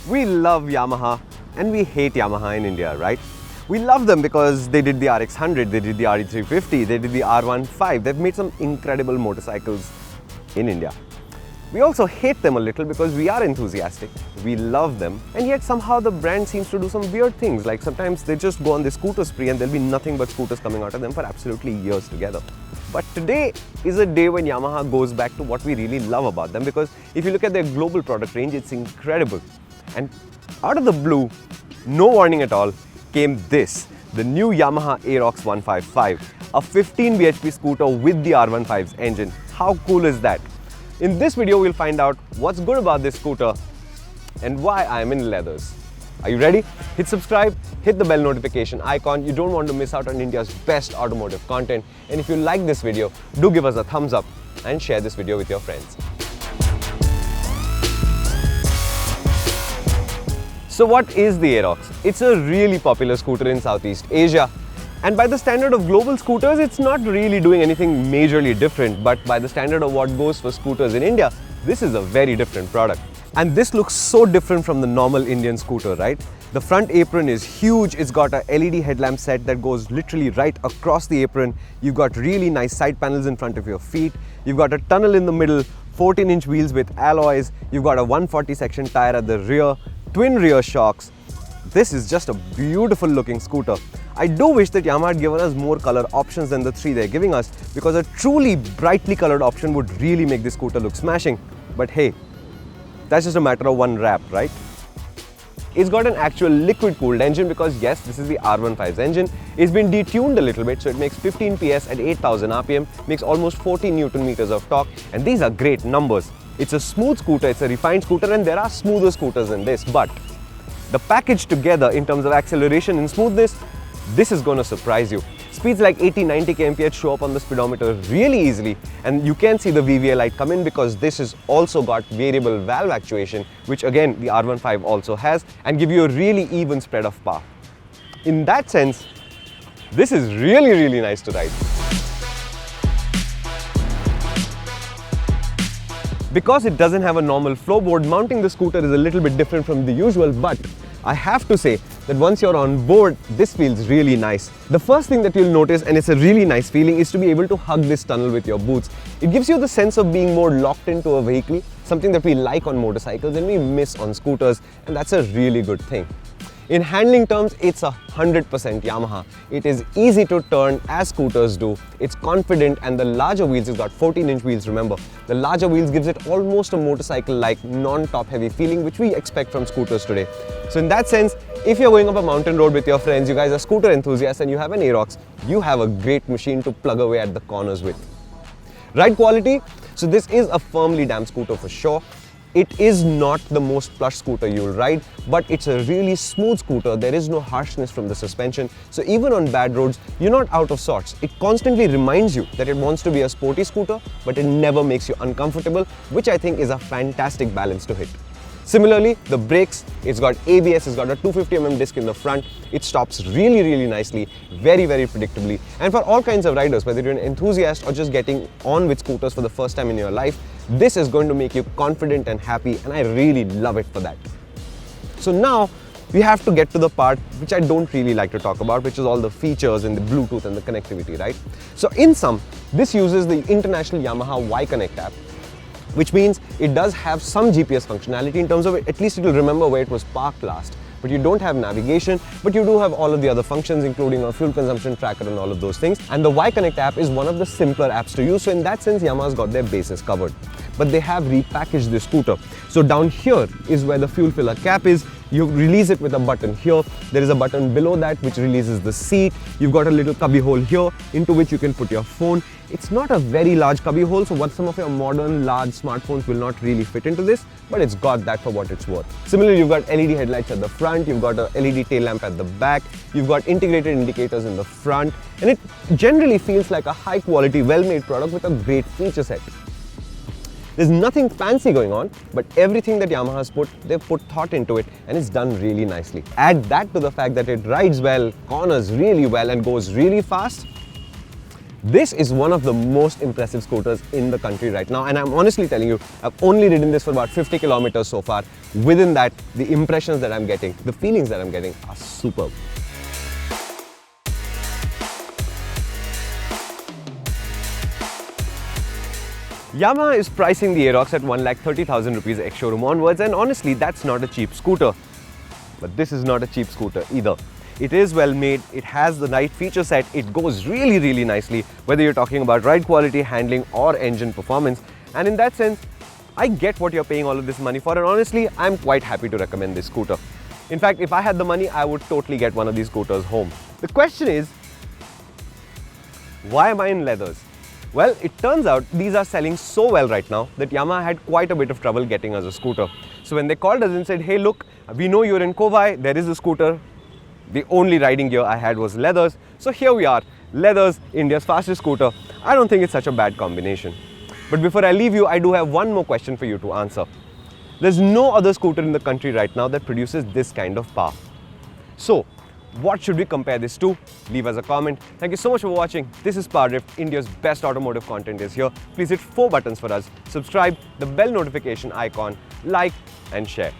We love Yamaha and we hate Yamaha in India, right? We love them because they did the RX100, they did the RE350, they did the R15. They've made some incredible motorcycles in India. We also hate them a little because we are enthusiastic, we love them, and yet somehow the brand seems to do some weird things, like sometimes they just go on the scooter spree and there'll be nothing but scooters coming out of them for absolutely years together. But today is a day when Yamaha goes back to what we really love about them, because if you look at their global product range, it's incredible. And out of the blue, no warning at all, came this, the new Yamaha Aerox 155, a 15 bhp scooter with the R15's engine. How cool is that? In this video, we'll find out what's good about this scooter and why I'm in leathers. Are you ready? Hit subscribe, hit the bell notification icon. You don't want to miss out on India's best automotive content. And if you like this video, do give us a thumbs up and share this video with your friends. So what is the Aerox? It's a really popular scooter in Southeast Asia. And by the standard of global scooters, it's not really doing anything majorly different, but by the standard of what goes for scooters in India, this is a very different product. And this looks so different from the normal Indian scooter, right? The front apron is huge. It's got a LED headlamp set that goes literally right across the apron. You've got really nice side panels in front of your feet. You've got a tunnel in the middle, 14-inch wheels with alloys. You've got a 140 section tire at the rear, twin rear shocks. This is just a beautiful looking scooter. I do wish that Yamaha had given us more color options than the three they're giving us, because a truly brightly colored option would really make this scooter look smashing. But hey, that's just a matter of one wrap, right? It's got an actual liquid cooled engine because yes, this is the R15's engine. It's been detuned a little bit, so it makes 15 PS at 8,000 RPM, makes almost 40 Newton meters of torque, and these are great numbers. It's a smooth scooter, it's a refined scooter, and there are smoother scooters than this, but the package together in terms of acceleration and smoothness, this is going to surprise you. Speeds like 80-90 kmph show up on the speedometer really easily, and you can see the VVA light come in because this has also got variable valve actuation, which again the R15 also has, and give you a really even spread of power. In that sense, this is really nice to ride. Because it doesn't have a normal floorboard, mounting the scooter is a little bit different from the usual, but I have to say that once you're on board, this feels really nice. The first thing that you'll notice, and it's a really nice feeling, is to be able to hug this tunnel with your boots. It gives you the sense of being more locked into a vehicle, something that we like on motorcycles and we miss on scooters, and that's a really good thing. In handling terms, it's 100% Yamaha. It is easy to turn as scooters do. It's confident, and the larger wheels, it's got 14-inch wheels, remember. The larger wheels gives it almost a motorcycle-like non-top heavy feeling, which we expect from scooters today. So in that sense, if you're going up a mountain road with your friends, you guys are scooter enthusiasts and you have an Aerox, you have a great machine to plug away at the corners with. Ride quality, so this is a firmly damped scooter for sure. It is not the most plush scooter you'll ride, but it's a really smooth scooter. There is no harshness from the suspension. So even on bad roads, you're not out of sorts. It constantly reminds you that it wants to be a sporty scooter, but it never makes you uncomfortable, which I think is a fantastic balance to hit. Similarly, the brakes, it's got ABS, it's got a 250mm disc in the front. It stops really nicely, very predictably. And for all kinds of riders, whether you're an enthusiast or just getting on with scooters for the first time in your life, this is going to make you confident and happy, and I really love it for that. So now, we have to get to the part which I don't really like to talk about, which is all the features and the Bluetooth and the connectivity, right? So in sum, this uses the international Yamaha Y-Connect app, which means it does have some GPS functionality in terms of at least it will remember where it was parked last. But you don't have navigation, but you do have all of the other functions, including a fuel consumption tracker and all of those things. And the Y-Connect app is one of the simpler apps to use, so in that sense, Yamaha's got their bases covered. But they have repackaged this scooter. So down here is where the fuel filler cap is. You release it with a button here. There is a button below that which releases the seat. You've got a little cubby hole here into which you can put your phone. It's not a very large cubby hole, so what some of your modern large smartphones will not really fit into this, but it's got that for what it's worth. Similarly, you've got LED headlights at the front, you've got a LED tail lamp at the back, you've got integrated indicators in the front, and it generally feels like a high quality, well-made product with a great feature set. There's nothing fancy going on, but everything that Yamaha's they've put thought into it, and it's done really nicely. Add that to the fact that it rides well, corners really well, and goes really fast, This is one of the most impressive scooters in the country right now, and I'm honestly telling you, I've only ridden this for about 50 kilometers so far. Within that, the impressions that I'm getting, the feelings that I'm getting are superb. Yamaha is pricing the Aerox at 1,30,000 rupees ex-showroom onwards, and honestly, that's not a cheap scooter. But this is not a cheap scooter either. It is well made, it has the right feature set, it goes really nicely, whether you're talking about ride quality, handling or engine performance. And in that sense, I get what you're paying all of this money for, and honestly, I'm quite happy to recommend this scooter. In fact, if I had the money, I would totally get one of these scooters home. The question is, why am I in leathers? Well, it turns out these are selling so well right now that Yamaha had quite a bit of trouble getting us a scooter. So when they called us and said, hey look, we know you're in Kovai, there is a scooter. The only riding gear I had was leathers. So here we are, leathers, India's fastest scooter. I don't think it's such a bad combination. But before I leave you, I do have one more question for you to answer. There's no other scooter in the country right now that produces this kind of power. So, what should we compare this to? Leave us a comment. Thank you so much for watching. This is Powerdrift, India's best automotive content is here. Please hit 4 buttons for us. Subscribe, the bell notification icon, like and share.